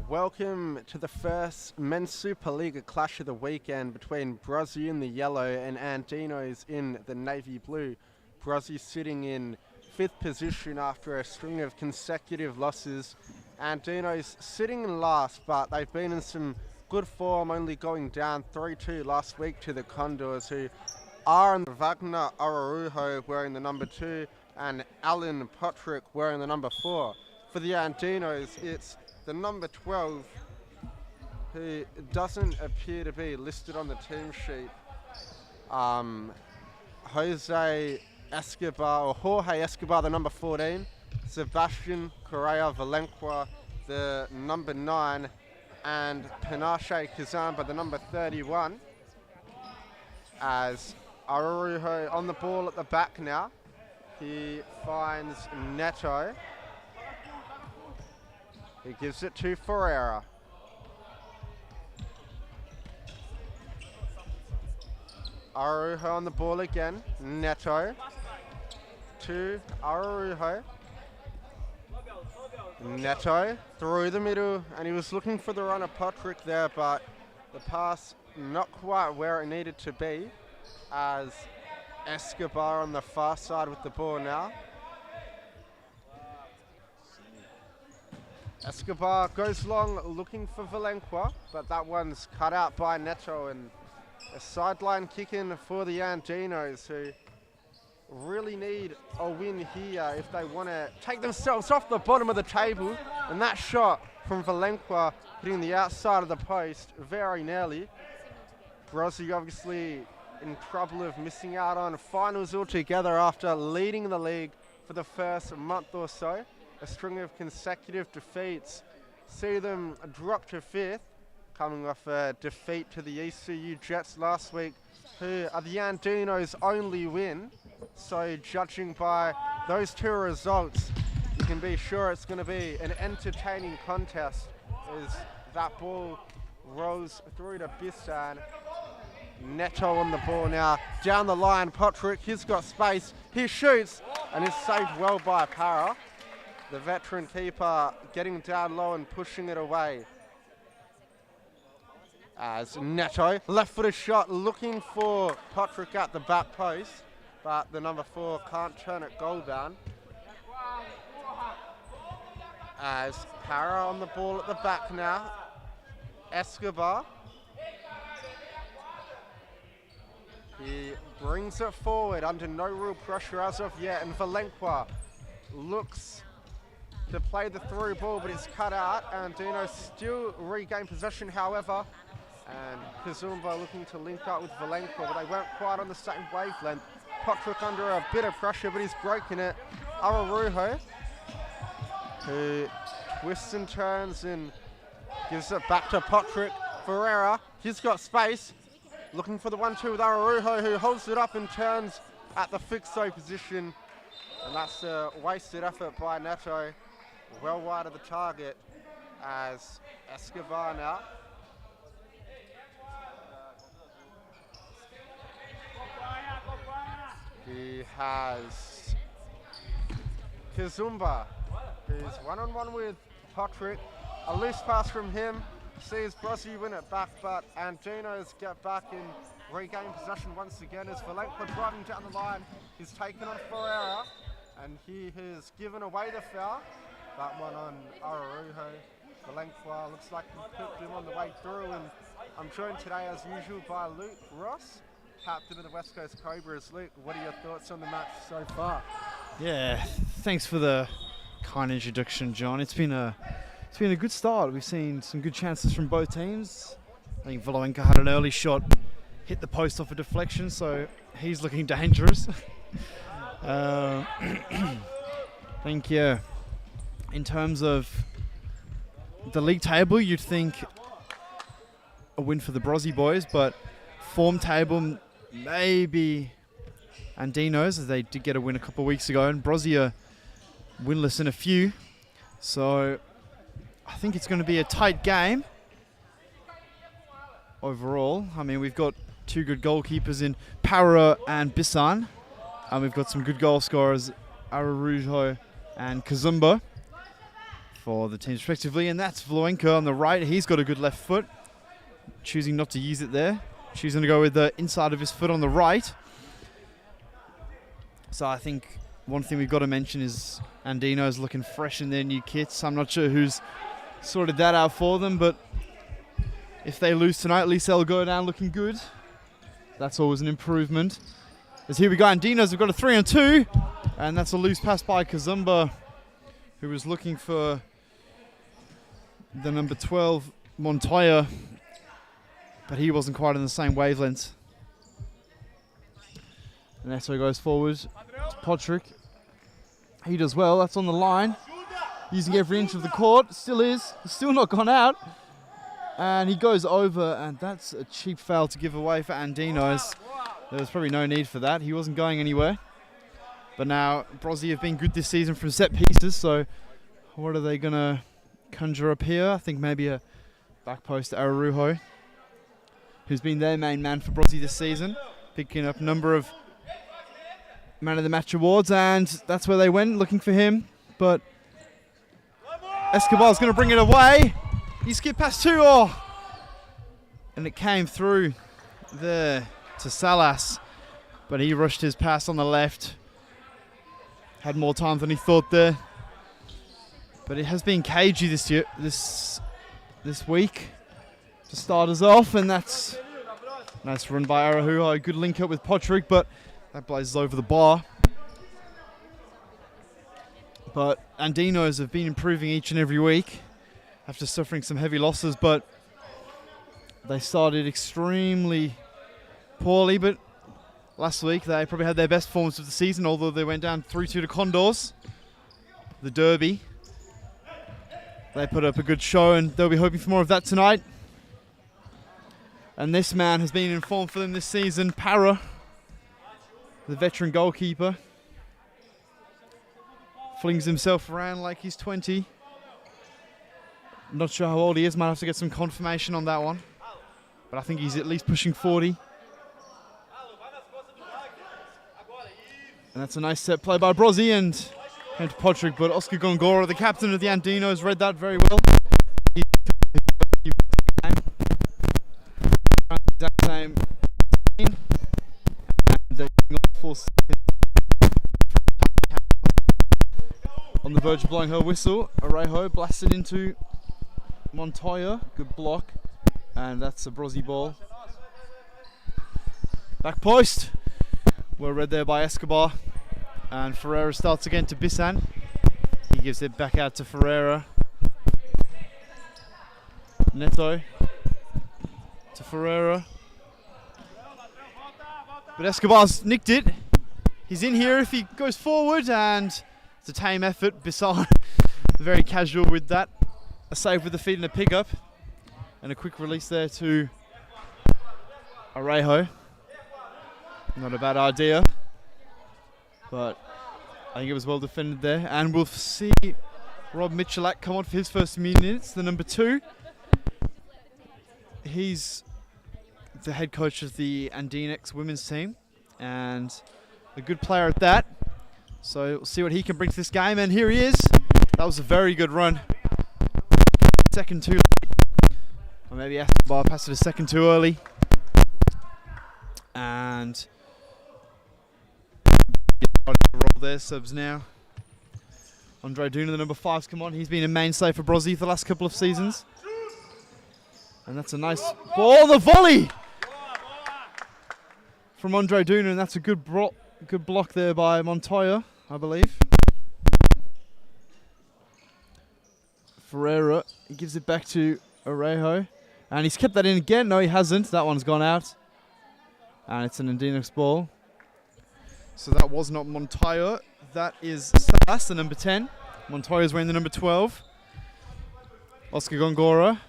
Welcome to the first men's Supa-Liga clash of the weekend between Brozzy in the yellow and Andions in the navy blue. Brozzy sitting in 5th position after a string of consecutive losses. Andions sitting in last, but they've been in some good form, only going down 3-2 last week to the Condors, who are in Wagner Araújo wearing the number 2 and Alan Potrick wearing the number 4. For the Andinos, it's the number 12, who doesn't appear to be listed on the team sheet. Jorge Escobar, the number 14. Sebastian Correa Valenqua, the number 9. And Panache Kazamba, the number 31. As Araújo on the ball at the back now. He finds Neto. He gives it to Ferreira. Araújo on the ball again. Neto to Araújo. Neto through the middle, and he was looking for the runner Potrick there, but the pass not quite where it needed to be, as Escobar on the far side with the ball now. Escobar goes long looking for Valenqua, but that one's cut out by Neto, and a sideline kick in for the Andinos, who really need a win here if they want to take themselves off the bottom of the table. And that shot from Valenqua hitting the outside of the post very nearly. Brozzy obviously in trouble of missing out on finals altogether after leading the league for the first month or so. A string of consecutive defeats see them drop to 5th, coming off a defeat to the ECU Jets last week, who are the Andinos' only win. So judging by those two results, you can be sure it's going to be an entertaining contest as that ball rolls through to Bissan. Neto on the ball now, down the line, Potrick, he's got space, he shoots, and is saved well by Para. The veteran keeper getting down low and pushing it away. As Neto, left-footed shot, looking for Potrick at the back post, but the number 4 can't turn it goal down. As Para on the ball at the back now. Escobar. He brings it forward under no real pressure as of yet, and Valenqua looks to play the through ball, but it's cut out, and Dino still regain possession, however, and Kazumba looking to link up with Valenqua, but they weren't quite on the same wavelength. Potrick under a bit of pressure, but he's broken it. Araújo, who twists and turns and gives it back to Potrick. Ferreira, he's got space, looking for the 1-2 with Araújo, who holds it up and turns at the fixo position, and that's a wasted effort by Neto. Well wide of the target as Escobar now. He has Kazumba, who's one-on-one with Potrick. A loose pass from him, sees Brozzy win it back, but Andinos get back and regain possession once again as Valenqua driving down the line. He's taken on Ferreira, and he has given away the foul. That one on Araújo. Valenqua looks like he picked him on the way through, and I'm joined today as usual by Luke Ross, captain of the West Coast Cobras. Luke, what are your thoughts on the match so far? Yeah, thanks for the kind introduction, John. It's been a good start. We've seen some good chances from both teams. I think Valenqua had an early shot, hit the post off a deflection, so he's looking dangerous. I think, yeah, in terms of the league table, you'd think a win for the Brozzy boys, but form table, maybe Andinos, as they did get a win a couple of weeks ago, and Brozzy are winless in a few. So I think it's going to be a tight game overall. I mean, we've got two good goalkeepers in Para and Bissan, and we've got some good goal scorers, Araújo and Kazumba. for the teams respectively. And that's Vloenka on the right. He's got a good left foot. Choosing not to use it there. Choosing to go with the inside of his foot on the right. So I think one thing we've got to mention is Andinos looking fresh in their new kits. I'm not sure who's sorted that out for them, but if they lose tonight, at least they'll go down looking good. That's always an improvement. As here we go, Andinos have got a 3-on-2, and that's a loose pass by Kazumba, who was looking for the number 12, Montoya, but he wasn't quite in the same wavelength. And Neto goes forward to Podrick. He does well, that's on the line. Using every inch of the court, still is, still not gone out. And he goes over, and that's a cheap foul to give away for Andinos. There was probably no need for that, he wasn't going anywhere. But now, Brozzy have been good this season from set pieces, so what are they gonna conjure up here? I think maybe a back post to Ararujo, who's been their main man for Brozzy this season, picking up a number of Man of the Match awards, and that's where they went, looking for him. But Escobar's going to bring it away. He skipped past two, and it came through there to Salas, but he rushed his pass on the left. Had more time than he thought there. But it has been cagey this week to start us off, and that's nice run by Arahujo. Good link up with Podrick, but that blazes over the bar. But Andinos have been improving each and every week after suffering some heavy losses, but they started extremely poorly. But last week they probably had their best performance of the season, although they went down 3-2 to Condors, the derby. They put up a good show, and they'll be hoping for more of that tonight. And this man has been in form for them this season, Para, the veteran goalkeeper. Flings himself around like he's 20. Not sure how old he is, might have to get some confirmation on that one. But I think he's at least pushing 40. And that's a nice set play by Brozzy, and came to Podrick, but Oscar Gongora, the captain of the Andinos, read that very well. Exact same. And they're full on the verge of blowing her whistle. Arejo blasted into Montoya, good block, and that's a Brozzy ball. Back post, well read there by Escobar, and Ferreira starts again to Bissan. He gives it back out to Ferreira. Neto to Ferreira. But Escobar's nicked it. He's in here if he goes forward, and it's a tame effort. Bissan very casual with that. A save with the feet and a pick up. And a quick release there to Arejo. Not a bad idea, but I think it was well defended there. And we'll see Rob Michalak come on for his first minutes, the number 2. He's the head coach of the Andinex women's team, and a good player at that. So we'll see what he can bring to this game, and here he is. That was a very good run. Second too late. Or maybe Escobar passed it a second too early. And roll their subs now. Andre Duna, the number 5's come on. He's been a mainstay for Brozzy for the last couple of seasons. And that's a nice ball, the volley from Andre Duna, and that's a good block there by Montoya, I believe. Ferreira, he gives it back to Arejo, and he's kept that in again. No, he hasn't. That one's gone out, and it's an Andinex ball. So that was not Montoya. That is Salas, the number 10. Montoya's wearing the number 12. Oscar Gongora.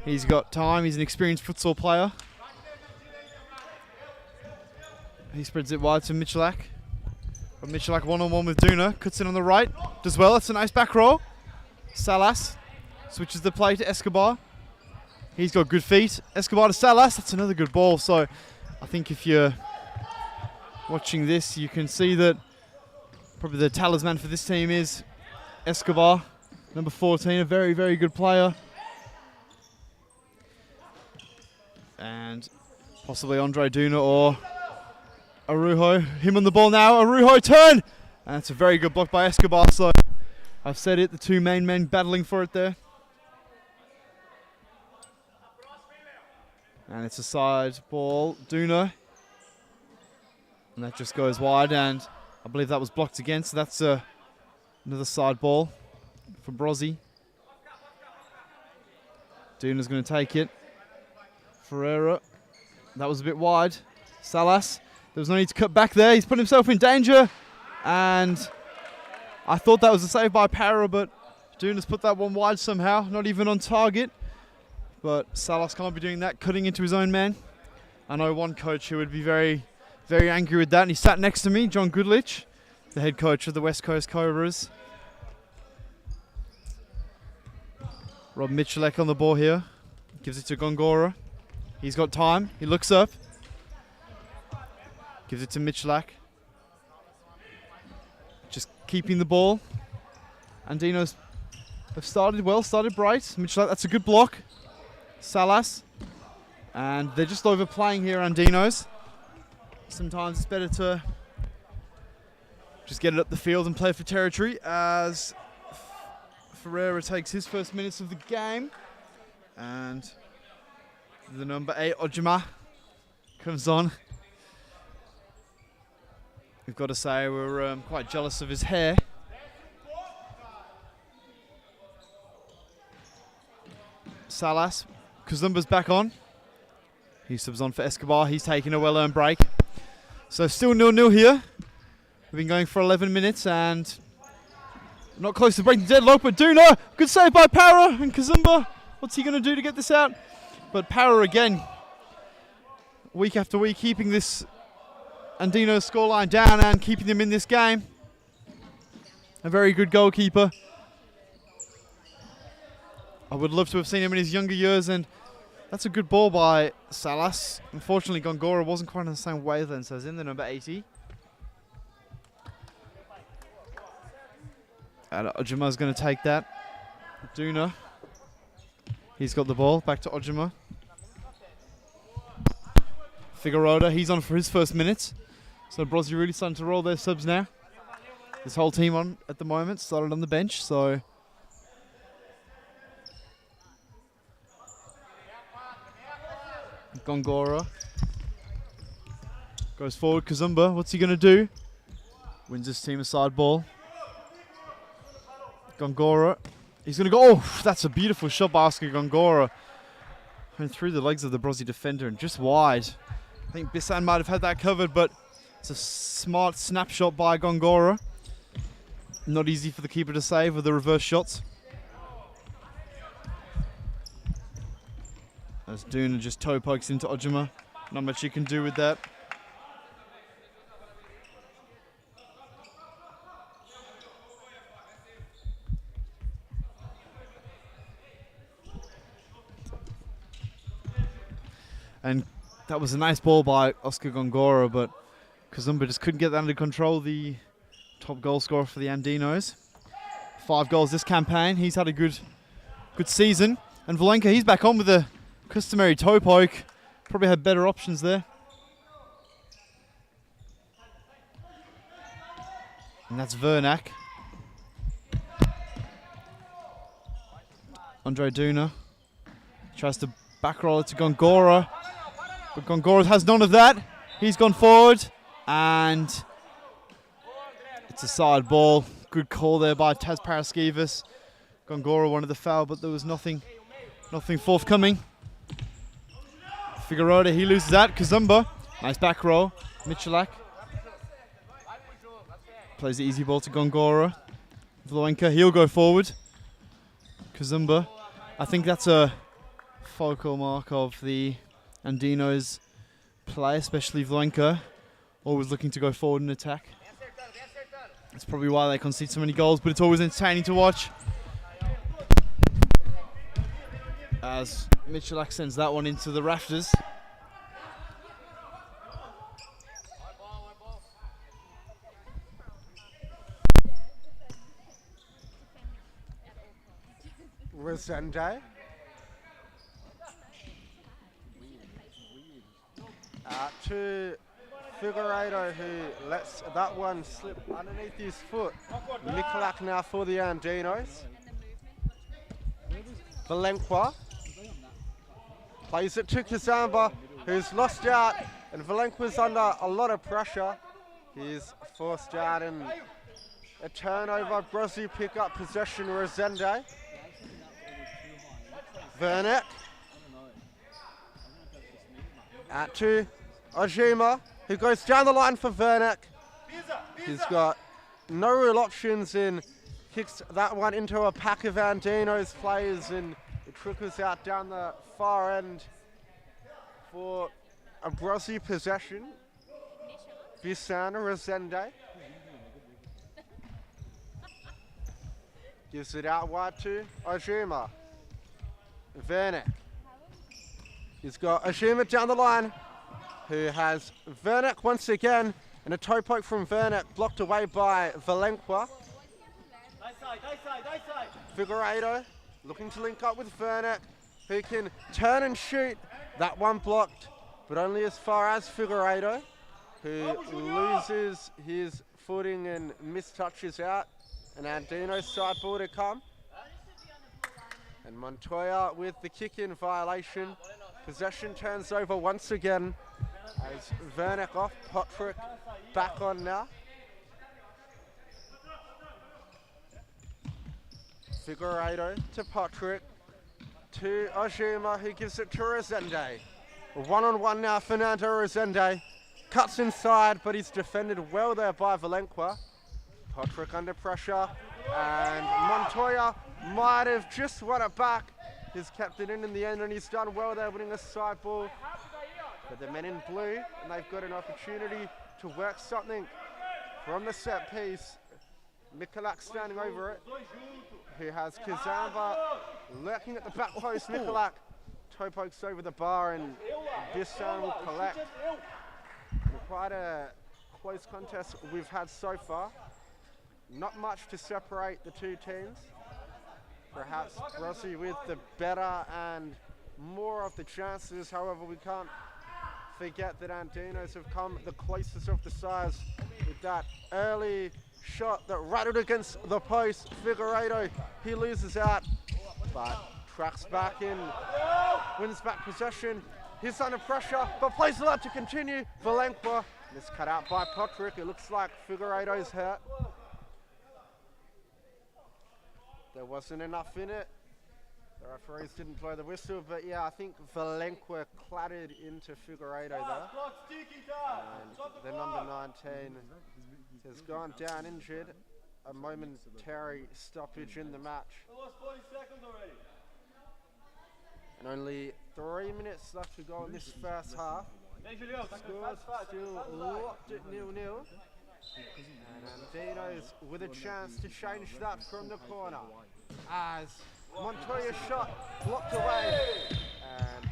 He's got time. He's an experienced futsal player. He spreads it wide to Michalak. But Michalak one-on-one with Duna. Cuts in on the right. Does well. That's a nice back roll. Salas switches the play to Escobar. He's got good feet. Escobar to Salas. That's another good ball. So I think if you're watching this, you can see that probably the talisman for this team is Escobar. Number 14, a very, very good player. And possibly Andre Duna or Arujo. Him on the ball now. Arujo turn! And it's a very good block by Escobar. So I've said it, the two main men battling for it there. And it's a side ball. Duna. And that just goes wide. And I believe that was blocked again. So that's another side ball for Brozzy. Duna's going to take it. Ferreira. That was a bit wide. Salas. There was no need to cut back there. He's put himself in danger. And I thought that was a save by Para, but Duna's put that one wide somehow. Not even on target. But Salas can't be doing that, cutting into his own man. I know one coach who would be very, very angry with that. And he sat next to me, John Goodlich, the head coach of the West Coast Cobras. Rob Michalek on the ball here. Gives it to Gongora. He's got time. He looks up. Gives it to Michalak. Just keeping the ball. Andinos have started well, started bright. Michalak, that's a good block. Salas. And they're just overplaying here, Andinos. Sometimes it's better to just get it up the field and play for territory, as Ferreira takes his first minutes of the game. And the number 8, Ojima, comes on. We've got to say we're quite jealous of his hair. Salas, Kazumba's back on. He subs on for Escobar. He's taking a well-earned break. So still 0-0 here. We've been going for 11 minutes and not close to breaking the deadlock, but Duna, good save by Para and Kazumba. What's he going to do to get this out? But Para again, week after week, keeping this Andino scoreline down and keeping them in this game. A very good goalkeeper. I would love to have seen him in his younger years, and that's a good ball by Salas. Unfortunately, Gongora wasn't quite on the same wavelength as in the number 80. And Ojima's going to take that. Duna. He's got the ball. Back to Ojima. Figueroa, he's on for his first minutes. So Brozzy really starting to roll their subs now. This whole team on at the moment started on the bench, so Gongora goes forward. Kazumba, what's he going to do? Wins his team a side ball. Gongora, he's going to go. Oh, that's a beautiful shot by Oscar Gongora. Went through the legs of the Brozzy defender and just wide. I think Bissan might have had that covered, but it's a smart snapshot by Gongora. Not easy for the keeper to save with the reverse shots. As Duna just toe pokes into Ojima. Not much you can do with that. And that was a nice ball by Oscar Gongora, but Kazumba just couldn't get that under control. The top goal scorer for the Andinos. 5 goals this campaign. He's had a good season. And Valenka, he's back on with a customary toe poke. Probably had better options there. And that's Vernak. Andre Duna tries to back roll it to Gongora. But Gongora has none of that. He's gone forward. And it's a side ball. Good call there by Taz Paraskevas. Gongora wanted the foul, but there was nothing forthcoming. Figueroa, he loses that. Kazumba, nice back roll. Michalak plays the easy ball to Gongora. Vloenka, he'll go forward. Kazumba, I think that's a focal mark of the Andinos play, especially Vloenka, always looking to go forward and attack. That's probably why they concede so many goals, but it's always entertaining to watch. As Michalak sends that one into the rafters. Rosende. To Figueiredo, who lets that one slip underneath his foot. Mikulak now for the Andinos. Valenqua plays it to Kazamba, who's lost out, and Valenqua's under a lot of pressure. He's forced out in a turnover. Brozzy pick up possession. Rosende. Vernet. Out to Ojima, who goes down the line for Vernet. He's got no real options and kicks that one into a pack of Andino's players, and it trickles out down the far end for a Brozzy possession. Visana Rosende gives it out wide to Ojima. Vernet. He's got Ojima down the line, who has Vernet once again, and a toe poke from Vernet blocked away by Valenqua. Figueiredo looking to link up with Vernet, who can turn and shoot. That one blocked, but only as far as Figueiredo, who loses his footing and mistouches out. And Andino's side ball to come. And Montoya with the kick-in violation. Possession turns over once again as Vernet off, Patrick back on now. Figueiredo to Patrick, to Ojima, who gives it to Rosende. One-on-one now, Fernando Rosende. Cuts inside, but he's defended well there by Valenqua. Patrick under pressure, and Montoya might have just won it back. He's kept it in the end, and he's done well there, winning a side ball. But the men in blue, and they've got an opportunity to work something from the set piece. Mikulak standing over it, who has Kazamba lurking at the back post. Mikulak toe pokes over the bar, and Bissan will collect. Quite a close contest we've had so far. Not much to separate the two teams. Perhaps Brozzy with the better and more of the chances. However, we can't forget that Andinos have come the closest of the sides with that early shot that rattled against the post. Figueiredo, he loses out, but tracks back in, wins back possession. He's under pressure, but plays allowed to continue. Valenqua is cut out by Patrick. It looks like Figueiredo's hurt. There wasn't enough in it. The referees didn't blow the whistle, but yeah, I think Valenqua clattered into Figueiredo there. And the number 19 has gone down injured. A momentary stoppage in the match. And only 3 minutes left to go in this first half. Scores still locked at 0-0. And Andinos with a chance to change that from the corner. As Montoya's shot blocked away. And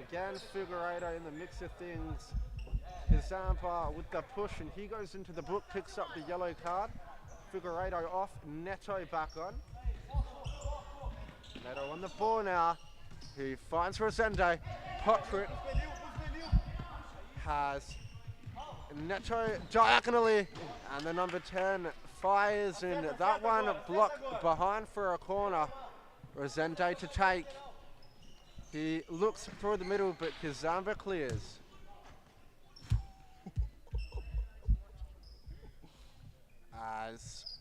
again, Figueiredo in the mix of things. Kazamba with the push, and he goes into the book, picks up the yellow card. Figueiredo off, Neto back on. Neto on the ball now. He finds Rosende. Patrick has Neto diagonally, and the number 10 fires, and that one blocked behind for a corner. Rosende to take. He looks through the middle, but Kazamba clears. As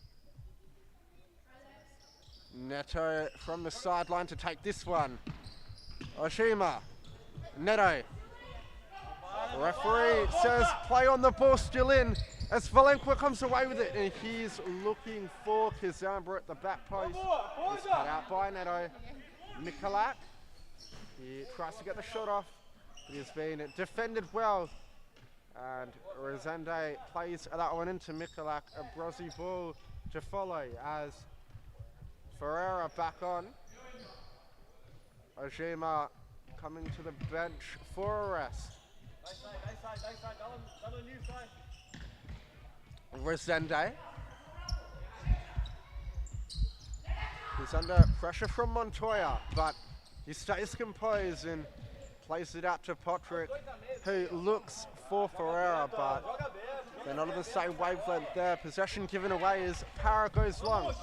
Neto from the sideline to take this one. Ojima, Neto. The referee says play on the ball, still in, as Valenqua comes away with it, and he's looking for Kazamba at the back post. He's cut out by Neto. Mikulak, he tries to get the shot off, but he's been defended well. And Rosende plays that one into Mikulak, a Brozzy ball to follow as Ferreira back on. Ojima coming to the bench for a rest. Rosende. He's under pressure from Montoya, but he stays composed and plays it out to Patrick, who looks for Ferreira, but they're not on the same wavelength there. Possession given away as Para goes long.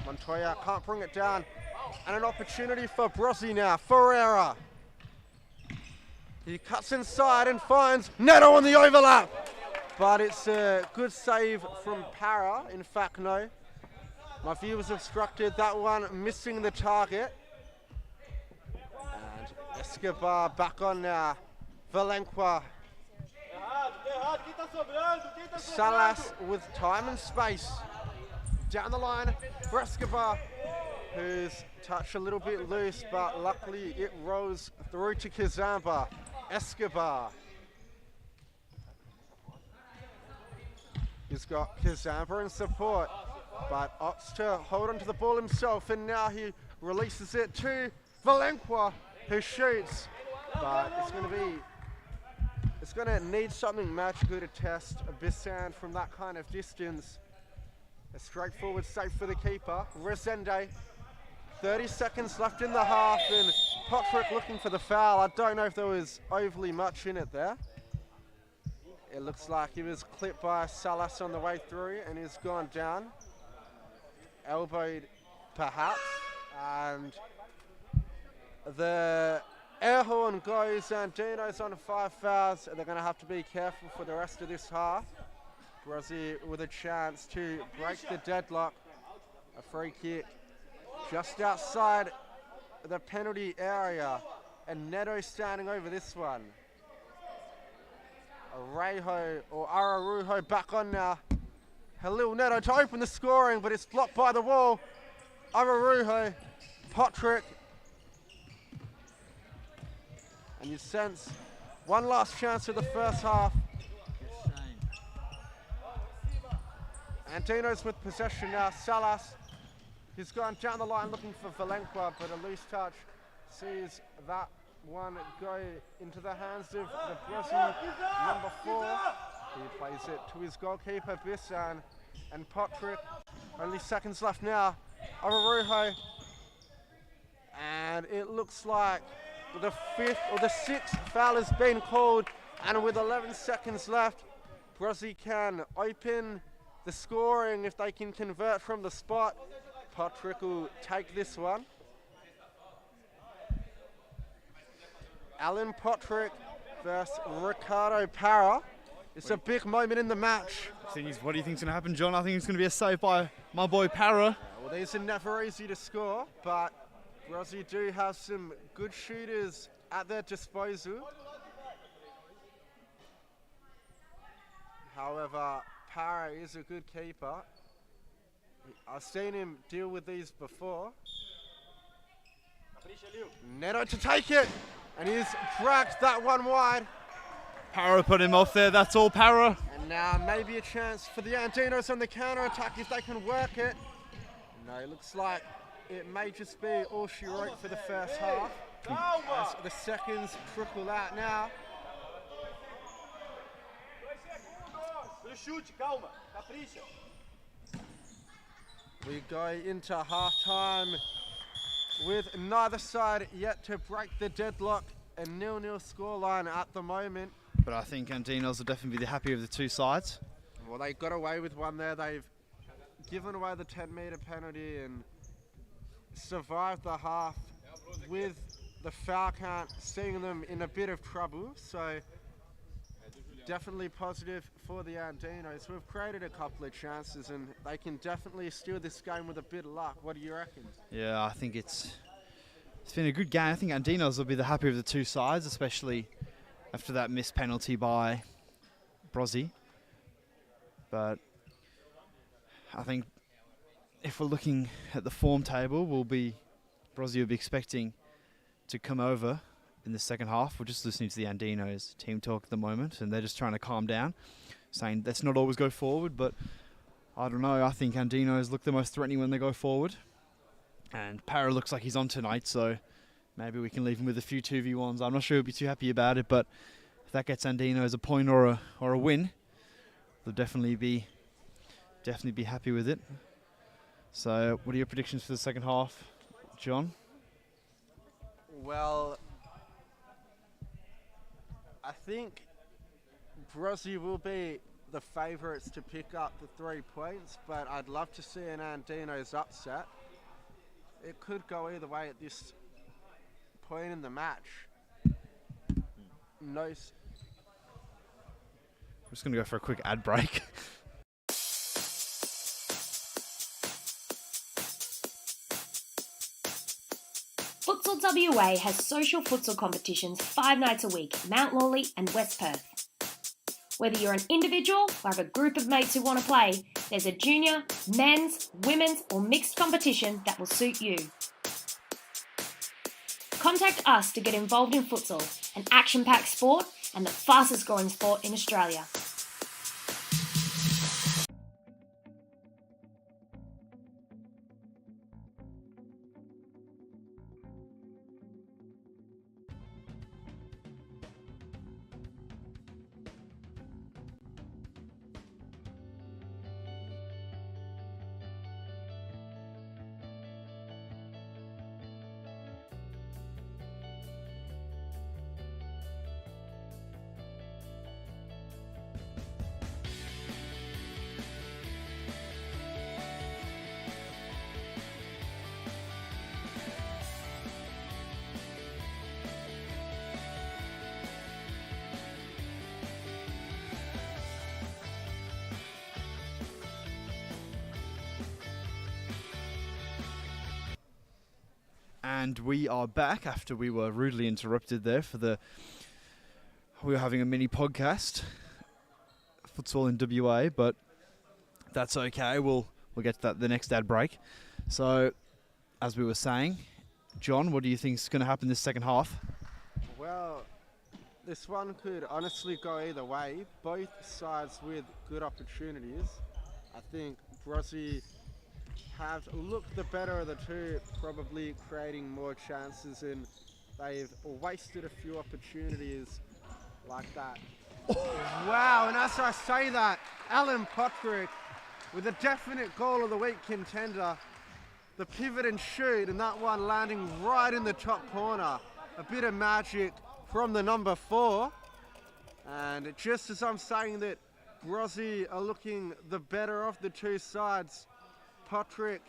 Montoya can't bring it down. And an opportunity for Brozzy now. Ferreira. He cuts inside and finds Neto on the overlap. But it's a good save from Para. In fact, no. My view was obstructed. That one missing the target. And Escobar back on now. Valenqua. Salas with time and space. Down the line for Escobar, who's touched a little bit loose, but luckily it rolls through to Kazamba. Escobar. He's got Kazamba in support, but opts to hold onto the ball himself, and now he releases it to Valenqua, who shoots. But it's going to need something magical to test Bissan from that kind of distance. A straightforward save for the keeper. Resende, 30 seconds left in the half, and Patrick looking for the foul. I don't know if there was overly much in it there. It looks like he was clipped by Salas on the way through and he's gone down. Elbowed, perhaps, and the air horn goes and Dino's on 5 fouls. They're going to have to be careful for the rest of this half. Brozzy with a chance to break the deadlock. A free kick just outside the penalty area, and Neto standing over this one. Arejo or Ararujo back on now. Halil Neto to open the scoring, but it's blocked by the wall. Ararujo, Patrick. And you sense one last chance of the first half. Andinos with possession now. Salas, he's gone down the line looking for Valenqua, but a loose touch sees that one go into the hands of the Brozzy number 4. He plays it to his goalkeeper, Bissan, and Patrick. Only seconds left now. Ararujo. And it looks like the 5th or the 6th foul has been called, and with 11 seconds left, Brozzy can open the scoring if they can convert from the spot. Patrick will take this one. Alan Patrick versus Ricardo Para. It's a big moment in the match. What do you think's going to happen, John? I think it's going to be a save by my boy Para. Well, these are never easy to score, but Brozzy do have some good shooters at their disposal. However, Para is a good keeper. I've seen him deal with these before. Neto to take it, and he's dragged that one wide. Para put him off there, that's all Para. And now maybe a chance for the Andinos on the counter-attack if they can work it. No, it looks like it may just be all she wrote for the first half. As the seconds trickle out now. We go into half-time with neither side yet to break the deadlock. A 0-0 scoreline at the moment. But I think Andinos will definitely be the happier of the two sides. Well, they got away with one there. They've given away the 10-metre penalty and survived the half with the foul count, seeing them in a bit of trouble. So definitely positive for the Andinos. We've created a couple of chances and they can definitely steal this game with a bit of luck. What do you reckon? Yeah, I think it's been a good game. I think Andinos will be the happier of the two sides, especially after that missed penalty by Brozzy. But I think if we're looking at the form table, Brozzy will be expecting to come over in the second half. We're just listening to the Andinos team talk at the moment, and they're just trying to calm down, saying let's not always go forward, but I don't know. I think Andinos look the most threatening when they go forward. And Para looks like he's on tonight, so maybe we can leave him with a few 2v1s. I'm not sure he'll be too happy about it, but if that gets Andinos a point or a win, they'll definitely be happy with it. So, what are your predictions for the second half, John? Well, I think Brozzy will be the favourites to pick up the 3 points, but I'd love to see an Andinos upset. It could go either way at this point in the match. I'm just going to go for a quick ad break. Futsal WA has social futsal competitions 5 nights a week, Mount Lawley and West Perth. Whether you're an individual or have a group of mates who want to play, there's a junior, men's, women's or mixed competition that will suit you. Contact us to get involved in futsal, an action-packed sport and the fastest growing sport in Australia. And we are back after we were rudely interrupted there we were having a mini podcast, futsal in WA, but that's okay. We'll get to that the next ad break. So, as we were saying, John, what do you think is going to happen this second half? Well, this one could honestly go either way. Both sides with good opportunities. I think Brozzy have looked the better of the two, probably creating more chances, and they've wasted a few opportunities like that. Wow, and as I say that, Alan Potrick with a definite goal of the week contender. The pivot and shoot, and that one landing right in the top corner. A bit of magic from the number 4. And just as I'm saying that Brozzy are looking the better of the two sides, Potrick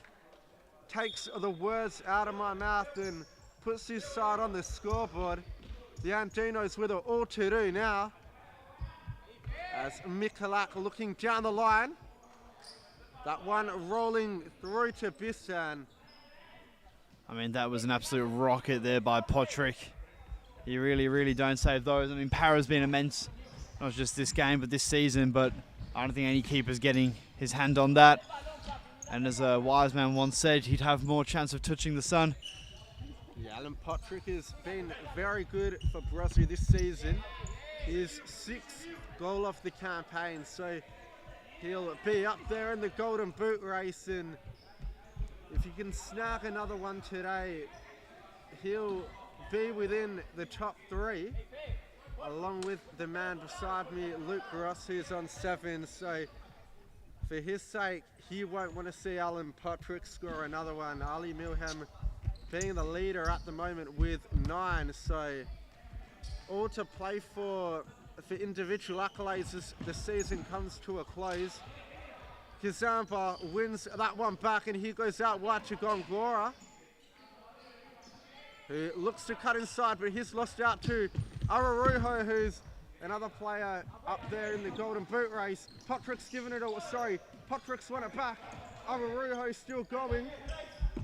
takes the words out of my mouth and puts his side on the scoreboard. The Andinos with it all to do now. As Mikulak looking down the line. That one rolling through to Bissan. I mean, that was an absolute rocket there by Potrick. You really don't save those. I mean, Para's been immense, not just this game, but this season, but I don't think any keeper's getting his hand on that. And as a wise man once said, he'd have more chance of touching the sun. Yeah, Alan Potrick has been very good for Brozzy this season. His 6th goal of the campaign, so he'll be up there in the golden boot race, and if he can snag another one today, he'll be within the top 3, along with the man beside me, Luke Ross, who's on 7. So for his sake, he won't want to see Alan Potrick score another one. Ali Milham being the leader at the moment with 9. So all to play for individual accolades as the season comes to a close. Kazamba wins that one back, and he goes out wide to Gongora, who looks to cut inside, but he's lost out to Araruho, who's another player up there in the golden boot race. Potrick's given it all, Potrick's won it back. Araruho still going.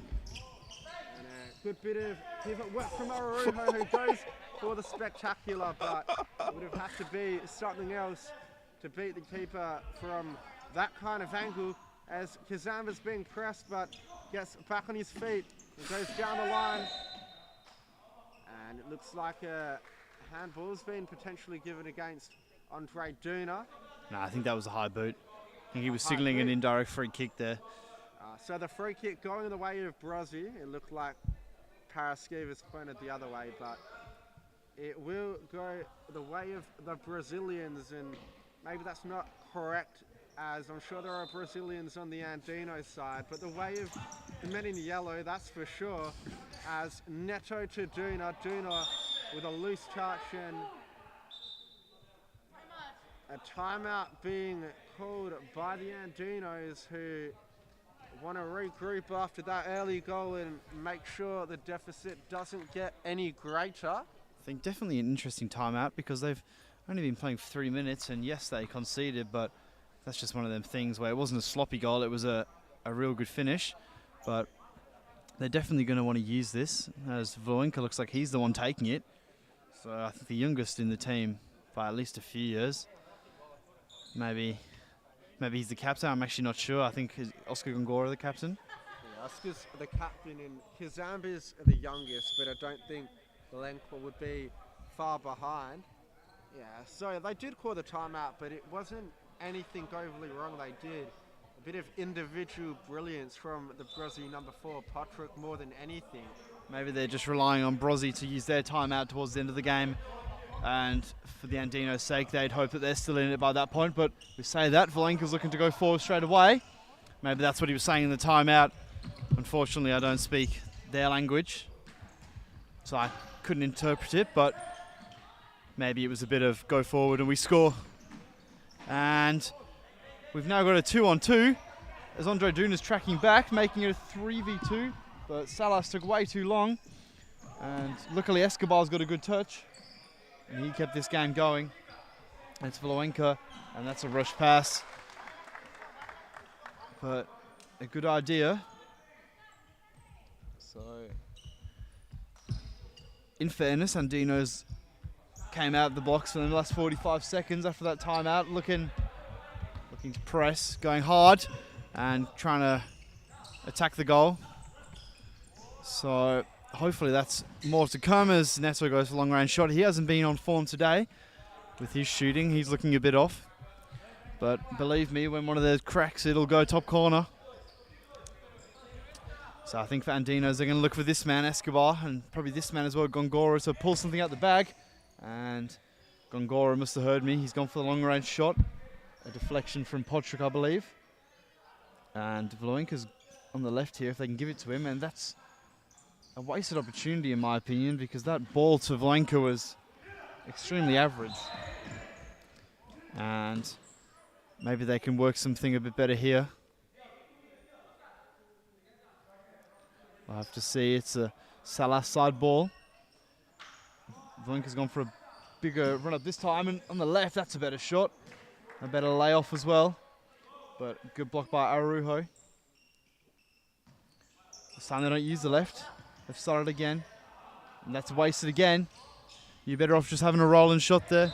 And a good bit of pivot work from Araruho, who goes for the spectacular, but it would have had to be something else to beat the keeper from that kind of angle, as Kazamba's being pressed, but gets back on his feet and goes down the line. And it looks like a handball's been potentially given against Andre Duna. No, I think that was a high boot. I think he was signalling an indirect free kick there. So the free kick going the way of Brozzy. It looked like Paraskiva's pointed the other way, but it will go the way of the Brazilians, and maybe that's not correct as I'm sure there are Brazilians on the Andino side, but the way of the men in yellow, that's for sure, as Neto to Duna with a loose touch and a timeout being called by the Andinos, who want to regroup after that early goal and make sure the deficit doesn't get any greater. I think definitely an interesting timeout because they've only been playing for 3 minutes, and yes, they conceded, but that's just one of them things where it wasn't a sloppy goal, it was a real good finish. But they're definitely going to want to use this, as Vloenka looks like he's the one taking it. So I think the youngest in the team by at least a few years. Maybe he's the captain, I'm actually not sure. I think Oscar Gongora the captain. Yeah, Oscar's the captain and Kizamba's the youngest, but I don't think Valencia would be far behind. Yeah, so they did call the timeout, but it wasn't anything overly wrong they did. A bit of individual brilliance from the Brozzy number 4, Patrick, more than anything. Maybe they're just relying on Brozzy to use their timeout towards the end of the game. And for the Andino's sake, they'd hope that they're still in it by that point. But we say that, Valenka's looking to go forward straight away. Maybe that's what he was saying in the timeout. Unfortunately, I don't speak their language, so I couldn't interpret it, but maybe it was a bit of go forward and we score. And we've now got a 2-on-2 as Andre Duna's tracking back, making it a 3v2, but Salas took way too long. And luckily Escobar's got a good touch, and he kept this game going. It's Vloenka, and that's a rush pass. But a good idea. So, in fairness, Andino's came out of the box in the last 45 seconds after that timeout, looking to press, going hard, and trying to attack the goal. So hopefully that's more to come as Neto goes for long range shot. He hasn't been on form today with his shooting. He's looking a bit off. But believe me, when one of those cracks, it'll go top corner. So I think for Andinos, they're going to look for this man, Escobar, and probably this man as well, Gongora, to pull something out the bag. And Gongora must have heard me. He's gone for the long range shot. A deflection from Podrick, I believe. And Vloenka's on the left here if they can give it to him. And that's a wasted opportunity in my opinion, because that ball to Vloenka was extremely average. And maybe they can work something a bit better here. I'll have to see. It's a Salas side ball. Vloenka's gone for a bigger run up this time, and on the left, that's a better shot. A better layoff as well. But good block by Araujo. This time they don't use the left. They've started again. And that's wasted again. You're better off just having a rolling shot there.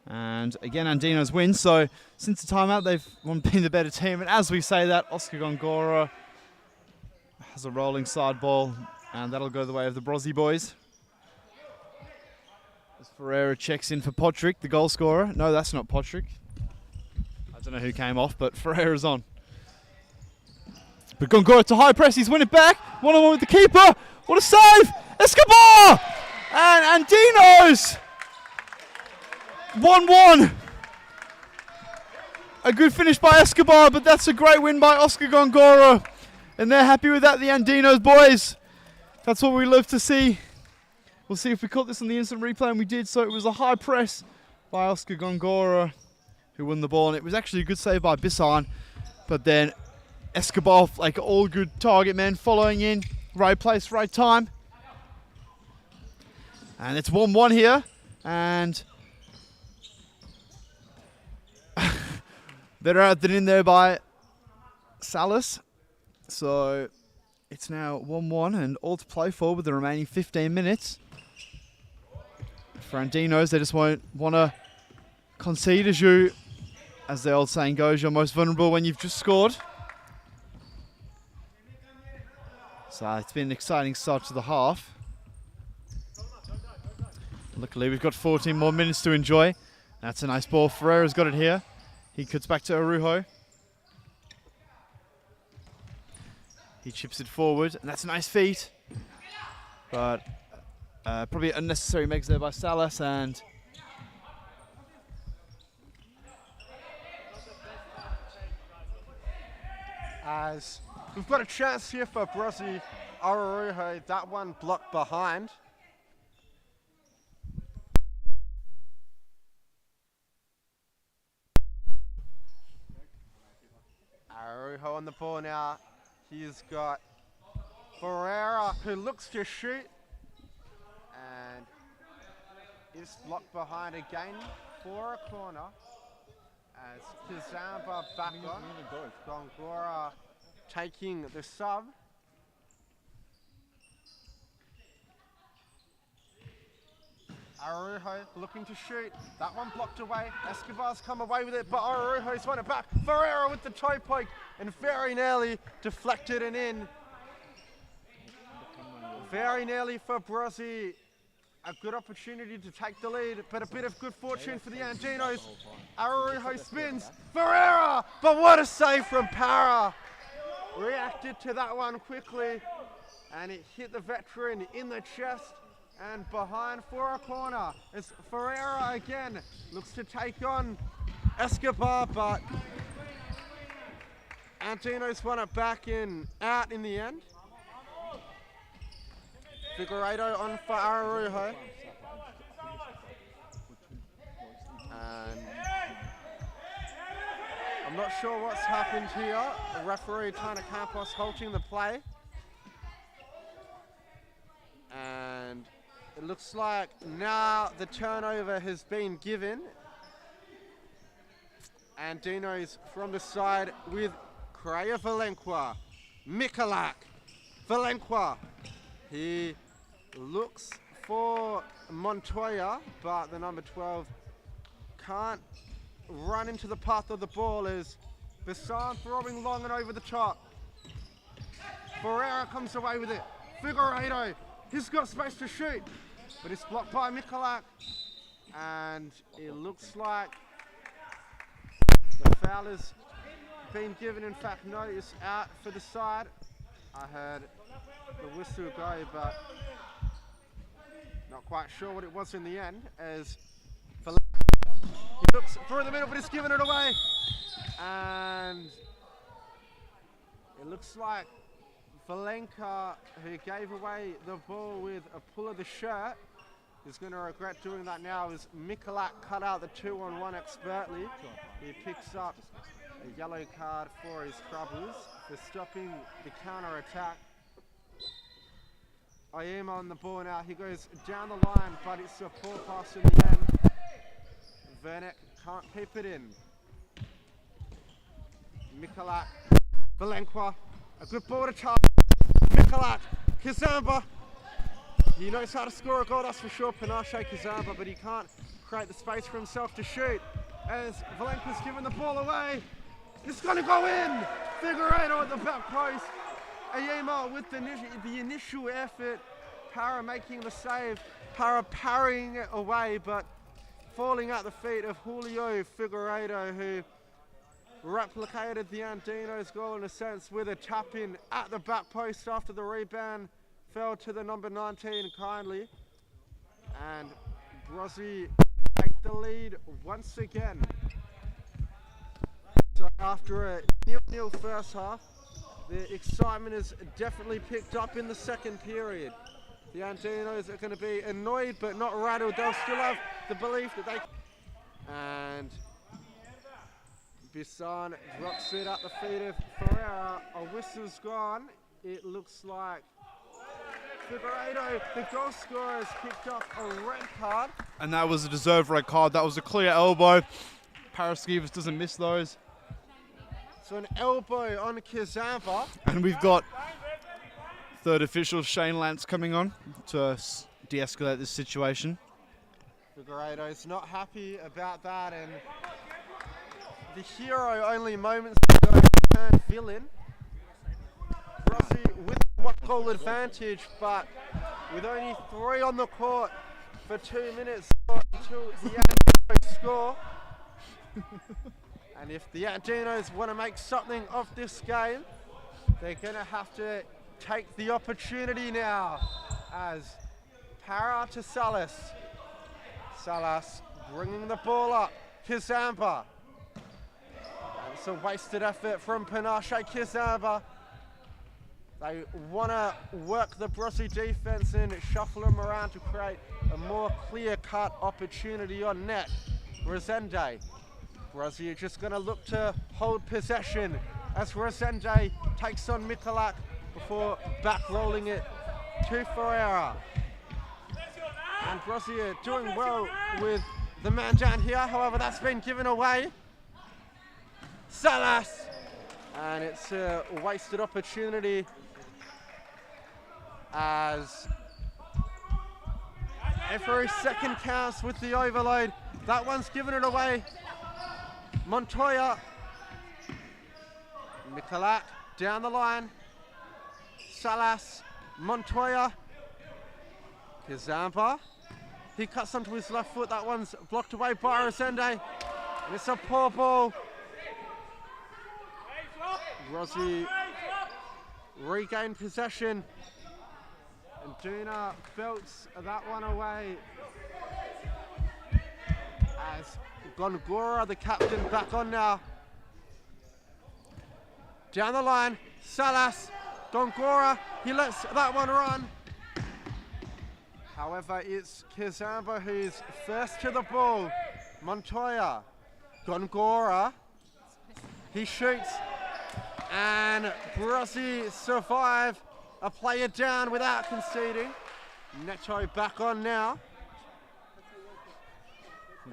And again, Andino's win. So since the timeout, they've been the better team. And as we say that, Oscar Gongora has a rolling side ball. And that'll go the way of the Brozzy boys. As Ferreira checks in for Podrick, the goal scorer. No, that's not Podrick. I don't know who came off, but Ferreira's on. But Gongora to high press, he's winning back. One-on-one with the keeper. What a save! Escobar! And Andinos! 1-1. A good finish by Escobar, but that's a great win by Oscar Gongora. And they're happy with that, the Andinos boys. That's what we love to see. We'll see if we caught this on the instant replay, and we did. So it was a high press by Oscar Gongora who won the ball. And it was actually a good save by Bissan. But then Escobar, like all good target men, following in. Right place, right time. And it's 1-1 here. And better out than in there by Salas. So it's now 1-1 and all to play for with the remaining 15 minutes. For Andinos, they just won't want to concede, as the old saying goes, you're most vulnerable when you've just scored. So it's been an exciting start to the half. Luckily, we've got 14 more minutes to enjoy. That's a nice ball. Ferreira's got it here. He cuts back to Araujo. He chips it forward, and that's a nice feat. But probably unnecessary megs there by Salas, and as we've got a chance here for Brozzy Ararujo. That one blocked behind. Ararujo on the ball now. He's got Ferreira who looks to shoot and is blocked behind again for a corner as Kazamba back on. Gongora taking the sub. Ararujo looking to shoot. That one blocked away. Escobar's come away with it, but Ararujo's won it back. Ferreira with the toe poke and very nearly deflected and in. Very nearly for Brozzy. A good opportunity to take the lead, but a bit of good fortune for the Andinos. Ararujo spins. Ferreira! But what a save from Para. Reacted to that one quickly, and it hit the veteran in the chest and behind for a corner. It's Ferreira again. Looks to take on Escobar, but Andinos won it back out in the end. Figueiredo on for Ararujo. And I'm not sure what's happened here. The referee, Tana Campos, halting the play. And it looks like now the turnover has been given. And Dino's from the side with Correa Valenqua. Mikulak. Valenqua. He looks for Montoya, but the number 12 can't run into the path of the ball as Bassan throwing long and over the top. Ferreira comes away with it. Figueiredo, he's got space to shoot, but it's blocked by Mikulak. And it looks like the foul has been given. In fact, notice out for the side. I heard the whistle go, but not quite sure what it was in the end, as he looks through the middle, but he's given it away. And it looks like Valenka, who gave away the ball with a pull of the shirt, is going to regret doing that now, as Mikulak cut out the 2-on-1 expertly. He picks up a yellow card for his troubles for stopping the counter-attack. Ayema on the ball now. He goes down the line, but it's a poor pass in the end. Vernek can't keep it in. Mikulak, Valenqua, a good ball to charge. Mikulak, Kazamba. He knows how to score a goal, that's for sure. Panache Kazamba, but he can't create the space for himself to shoot. As Valenqua's given the ball away. It's going to go in. Figueiredo at the back post. Ayema with the initial effort. Para making the save. Para parrying it away, but falling at the feet of Julio Figueiredo, who replicated the Andinos goal in a sense with a tap in at the back post after the rebound fell to the number 19 kindly. And Brozzy take the lead once again. So after a 0-0 first half, the excitement has definitely picked up in the second period. The Andinos are going to be annoyed but not rattled. They'll still have the belief that they... And Bissan drops it at the feet of Ferreira. A whistle's gone. It looks like Figueiredo, the goal scorer, has picked up a red card. And that was a deserved red card. That was a clear elbow. Paraskevas doesn't miss those. So an elbow on Kazamba. And we've got third official Shane Lance coming on to de-escalate this situation. Figueiredo's not happy about that, and the hero only moments ago turned villain. Brozzy with one goal advantage, but with only 3 on the court for 2 minutes until the Andinos score. And if the Andinos want to make something of this game, they're going to have to take the opportunity now, as Para to Salas. Salas bringing the ball up. Kazamba. And It's a wasted effort from Panache Kizamba. They want to work the Brozzy defense and shuffle them around to create a more clear-cut opportunity on net. Resende. Brozzy are just going to look to hold possession as Resende takes on Mikulak before back-rolling it to Ferreira. And Brozzy are doing well with the man down here, however that's been given away. Salas! And it's a wasted opportunity as every second counts with the overload. That one's given it away. Montoya. Mikulak down the line. Salas. Montoya. Kizamba. He cuts onto his left foot. That one's blocked away by Resende. And it's a poor ball. Brozzy regained possession. And Duna belts that one away. As Gongora, the captain, back on now. Down the line, Salas, Gongora, he lets that one run. However, it's Kizamba who's first to the ball. Montoya, Gongora, he shoots. And Brozzy survive a player down without conceding. Neto back on now.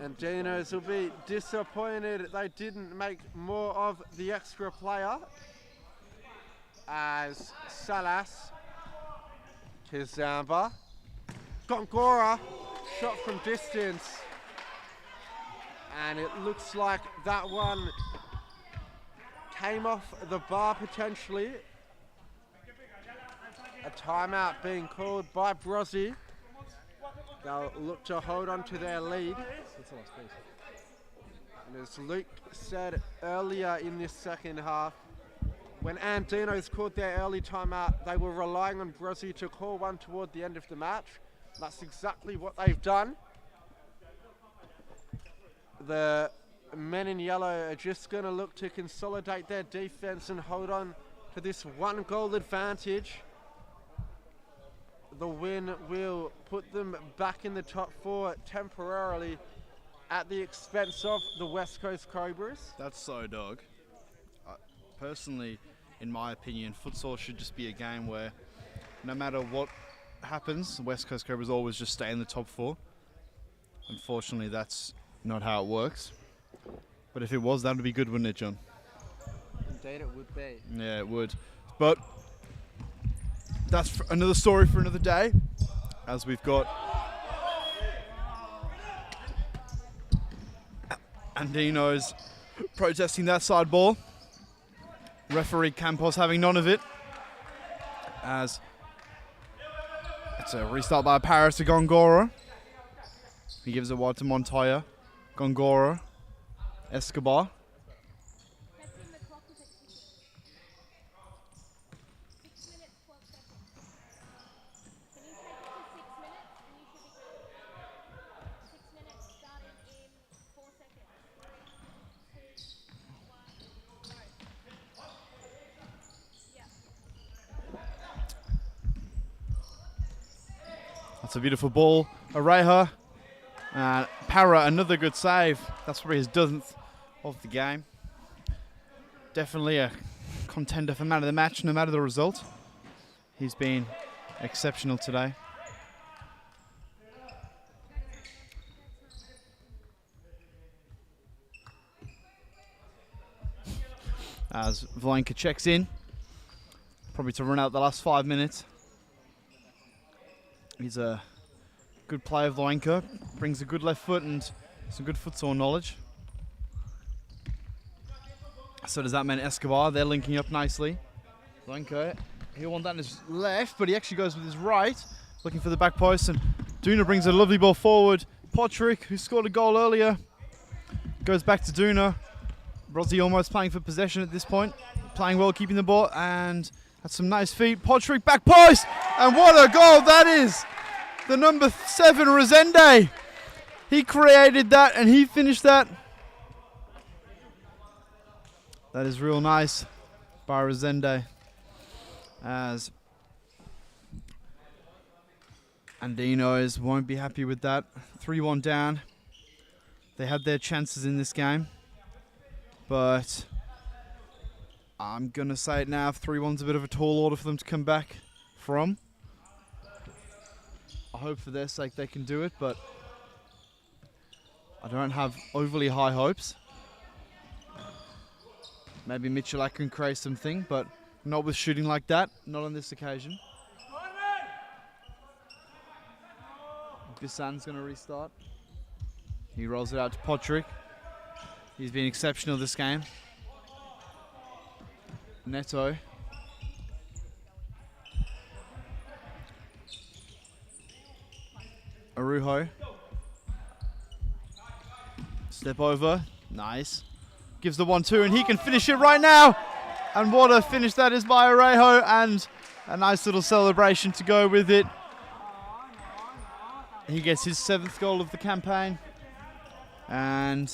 And Dinos will be disappointed they didn't make more of the extra player. As Salas, Kizamba, Gongora, shot from distance. And it looks like that one came off the bar potentially. A timeout being called by Brozzy. They'll look to hold on to their lead. And as Luke said earlier in this second half, when Andinos called their early timeout, they were relying on Brozzy to call one toward the end of the match. That's exactly what they've done. The men in yellow are just going to look to consolidate their defense and hold on to this 1-goal advantage. The win will put them back in the top 4 temporarily at the expense of the West Coast Cobras. That's so dog. Personally, in my opinion, futsal should just be a game where no matter what happens, the West Coast Cobras always just stay in the top 4. Unfortunately, that's not how it works. But if it was, that would be good, wouldn't it, John? Indeed it would be. Yeah, it would. But that's another story for another day, as we've got Andinos protesting that side ball. Referee Campos having none of it, as it's a restart by Paris to Gongora. He gives it wide to Montoya. Gongora. Escobar. That's a beautiful ball. Areja. Para, another good save. That's probably his 10th of the game. Definitely a contender for man of the match, no matter the result. He's been exceptional today. As Vlenka checks in, probably to run out the last 5 minutes. He's a good player, Vlenka. Brings a good left foot and some good futsal knowledge. So does that man Escobar. They're linking up nicely. Vlenka, he'll want that in his left, but he actually goes with his right, looking for the back post. And Duna brings a lovely ball forward. Potrick, who scored a goal earlier, goes back to Duna. Brozzy almost playing for possession at this point. Playing well, keeping the ball, and that's some nice feet. Potrick, back post, and what a goal that is! The number 7, Resende. He created that and he finished that. That is real nice by Resende. As Andinos won't be happy with that. 3-1 down. They had their chances in this game. But I'm going to say it now. 3-1's a bit of a tall order for them to come back from. I hope for their sake they can do it, but I don't have overly high hopes. Maybe Michalak can create something, but not with shooting like that. Not on this occasion. Bissan's going to restart. He rolls it out to Podrick. He's been exceptional this game. Neto. Arujo. Step over. Nice. Gives the 1-2 and he can finish it right now. And what a finish that is by Arujo, and a nice little celebration to go with it. He gets his 7th goal of the campaign and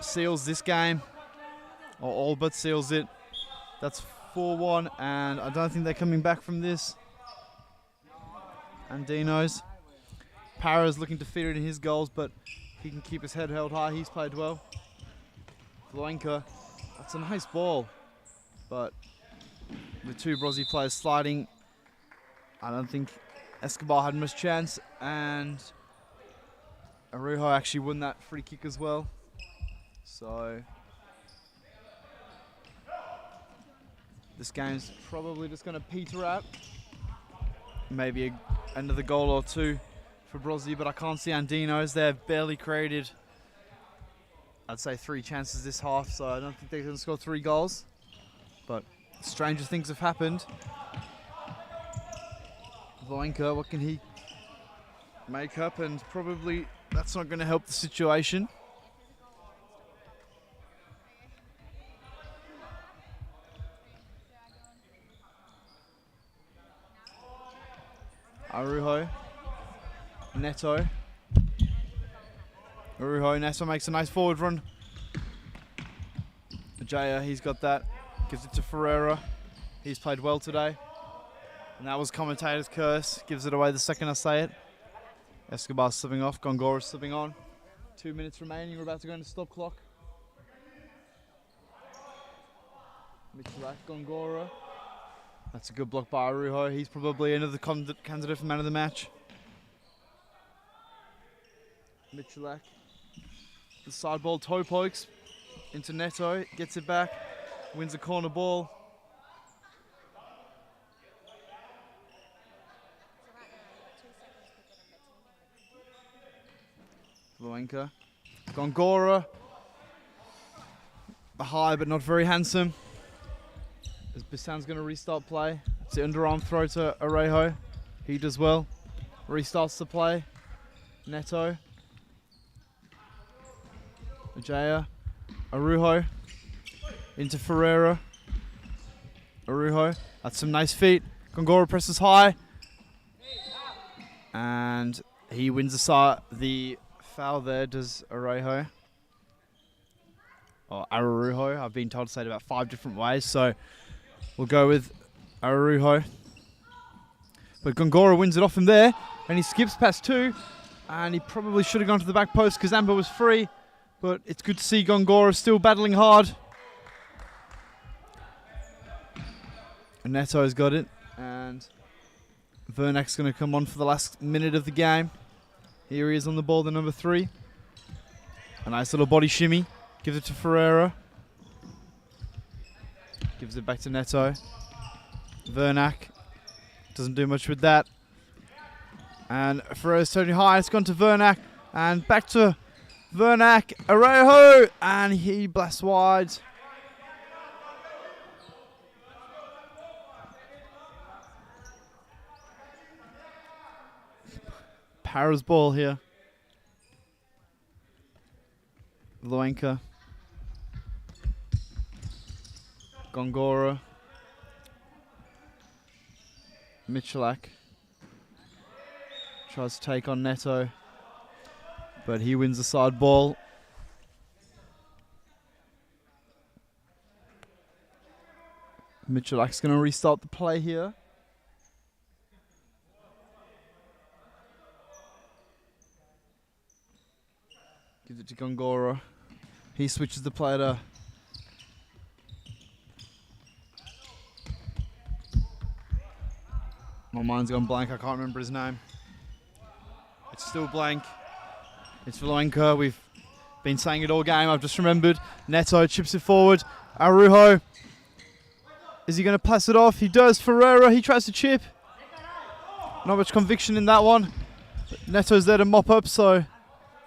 seals this game, or all but seals it. That's 4-1, and I don't think they're coming back from this. Andinos. Para's looking defeated in his goals, but he can keep his head held high. He's played well. Vlenka. That's a nice ball, but with 2 Brozzy players sliding, I don't think Escobar had much chance, and Arujo actually won that free kick as well. So this game's probably just going to peter out. Maybe another goal or 2 for Brozzy, but I can't see Andinos. They've barely created, I'd say, 3 chances this half, so I don't think they're going to score 3 goals. But stranger things have happened. Vlenka, what can he make up? And probably that's not going to help the situation. Arujo. Neto. Arujo. Neto makes a nice forward run. Jaya, he's got that. Gives it to Ferreira. He's played well today. And that was commentator's curse. Gives it away the second I say it. Escobar subbing off. Gongora subbing on. 2 minutes remaining. We're about to go into stop clock. Michalak, Gongora. That's a good block by Arujo. He's probably another candidate for man of the match. Michalak. The side ball, toe pokes into Neto. Gets it back. Wins a corner ball. Vlenka. Gongora. High but not very handsome. As Bissan's going to restart play. It's the underarm throw to Arujo. He does well. Restarts the play. Neto. Ajaya. Arujo. Into Ferreira. Arujo. That's some nice feet. Gongora presses high. And he wins the foul there, does Arujo. Or Arujo. I've been told to say it about 5 different ways, so we'll go with Arujo. But Gongora wins it off him there, and he skips past 2, and he probably should have gone to the back post because Amber was free, but it's good to see Gongora still battling hard. And Neto's got it, and Vernak's going to come on for the last minute of the game. Here he is on the ball, the number 3. A nice little body shimmy. Gives it to Ferreira. Gives it back to Neto. Vernak doesn't do much with that. And Ferreira's turning high. It's gone to Vernak. And back to Vernak. Arujo! And he blasts wide. Para's ball here. Vlenka. Gongora. Michalak. Tries to take on Neto. But he wins the side ball. Michalak's going to restart the play here. Gives it to Gongora. He switches the play to my mind's gone blank. I can't remember his name. It's still blank. It's Valoenka. We've been saying it all game. I've just remembered. Neto chips it forward. Arujo. Is he going to pass it off? He does. Ferreira. He tries to chip. Not much conviction in that one. But Neto's there to mop up, so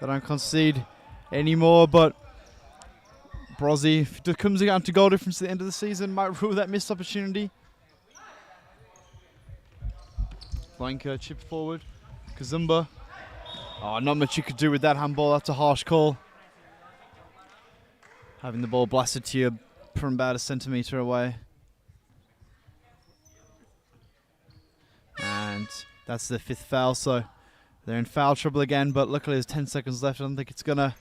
they don't concede anymore. But Brozzy, if it comes down to goal difference at the end of the season, might rule that missed opportunity. Valoenka chip forward. Kazumba. Oh, not much you could do with that handball. That's a harsh call. Having the ball blasted to you from about a centimetre away. And that's the 5th foul, so they're in foul trouble again, but luckily there's 10 seconds left. I don't think it's going to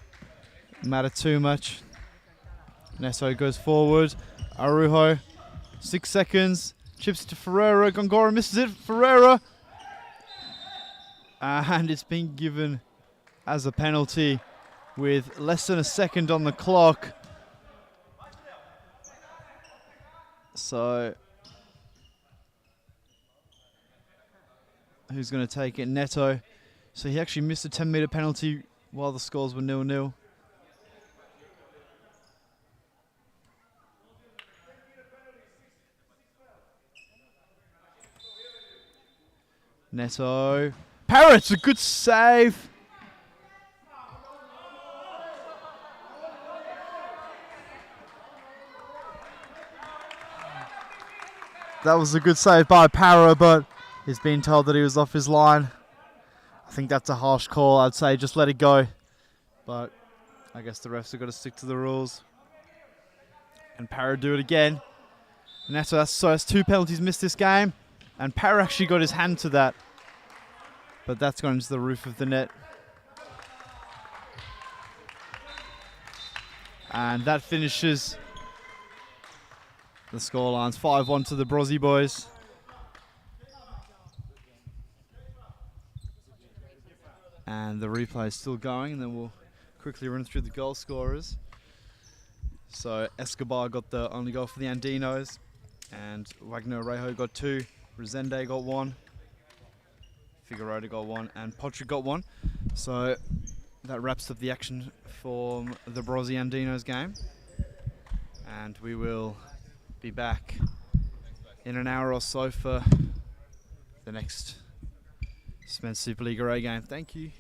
matter too much. Neto goes forward. Arujo, 6 seconds. Chips to Ferreira. Gongora misses it. Ferreira. And it's been given as a penalty with less than a second on the clock. So, who's going to take it? Neto. So he actually missed a 10-metre penalty while the scores were 0-0. Neto. Parrott's a good save. That was a good save by Parra, but he's been told that he was off his line. I think that's a harsh call. I'd say just let it go. But I guess the refs have got to stick to the rules. And Parra do it again. And so that's 2 penalties missed this game. And Parra actually got his hand to that. But that's gone into the roof of the net. And that finishes the scorelines. 5-1 to the Brozzy boys. And the replay is still going, and then we'll quickly run through the goal scorers. So Escobar got the only goal for the Andinos, and Wagner Rejo got 2, Resende got 1, Figueroa got 1, and Potrick got 1. So that wraps up the action for the Brozzy Andinos game, and we will be back in an hour or so for the next Spence Supa-Liga A game. Thank you.